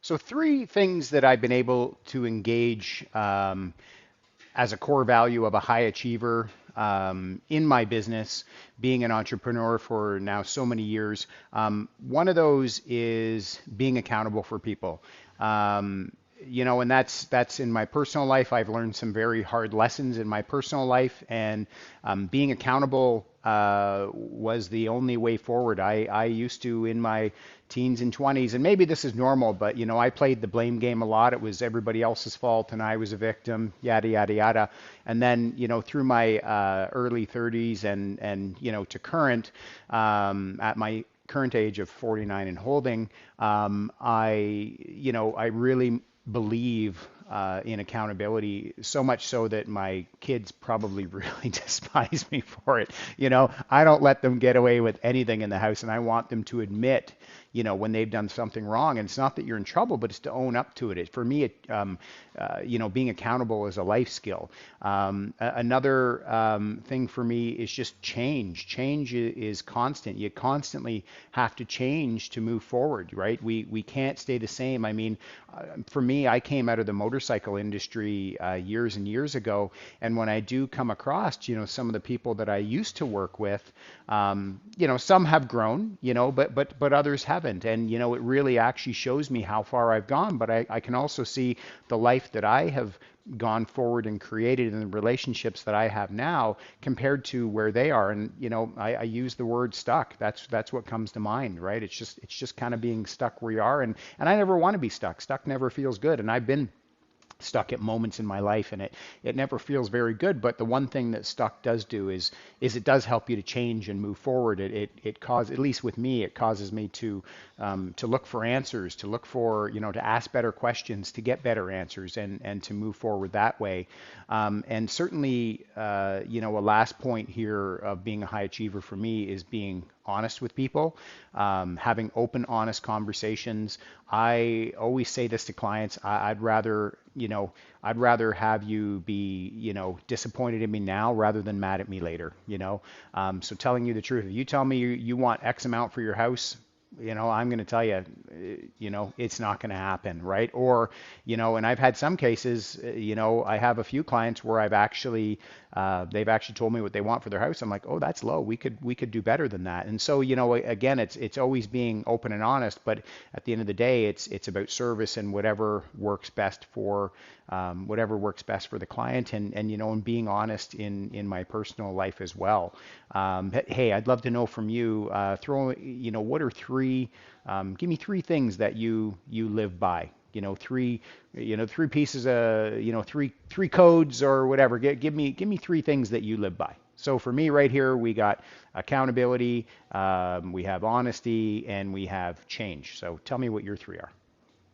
So three things that I've been able to engage as a core value of a high achiever in my business, being an entrepreneur for now so many years. One of those is being accountable for people. Um, and that's in my personal life. I've learned some very hard lessons in my personal life, and being accountable was the only way forward. I used to, in my teens and 20s, and maybe this is normal, but I played the blame game a lot. It was everybody else's fault, and I was a victim, yada yada yada. And then, through my early 30s and to current, at my current age of 49 and holding, I really believe in accountability, so much so that my kids probably really despise me for it. I don't let them get away with anything in the house, and I want them to admit, when they've done something wrong. And it's not that you're in trouble, but it's to own up to it. For me, being accountable is a life skill. Another thing for me is just change. Change is constant. You constantly have to change to move forward, right? We can't stay the same. I mean, for me, I came out of the motorcycle industry years and years ago, and when I do come across, some of the people that I used to work with, some have grown, but others haven't, and it really actually shows me how far I've gone. But I can also see the life that I have gone forward and created in the relationships that I have now compared to where they are. And I use the word stuck. That's what comes to mind, right? It's just kind of being stuck where you are, and I never want to be stuck. Stuck never feels good, and I've been stuck at moments in my life, and it never feels very good. But the one thing that stuck does do is it does help you to change and move forward. It causes, at least with me, it causes me to look for answers, to look for, to ask better questions, to get better answers, and to move forward that way. And certainly, a last point here of being a high achiever for me is being honest with people, having open, honest conversations. I always say this to clients. I'd rather have you be, disappointed in me now rather than mad at me later. So telling you the truth. If you tell me you want X amount for your house, I'm going to tell you, it's not going to happen, right? Or, and I've had some cases, I have a few clients where they've actually told me what they want for their house. I'm like, oh, that's low. We could do better than that. And so, again, it's always being open and honest, but at the end of the day, it's about service and whatever works best for the client, and being honest in my personal life as well. Hey, I'd love to know from you. What are give me three things that you live by. Three pieces of, three codes or whatever. Give me three things that you live by. So for me right here, we got accountability, we have honesty, and we have change. So tell me what your three are.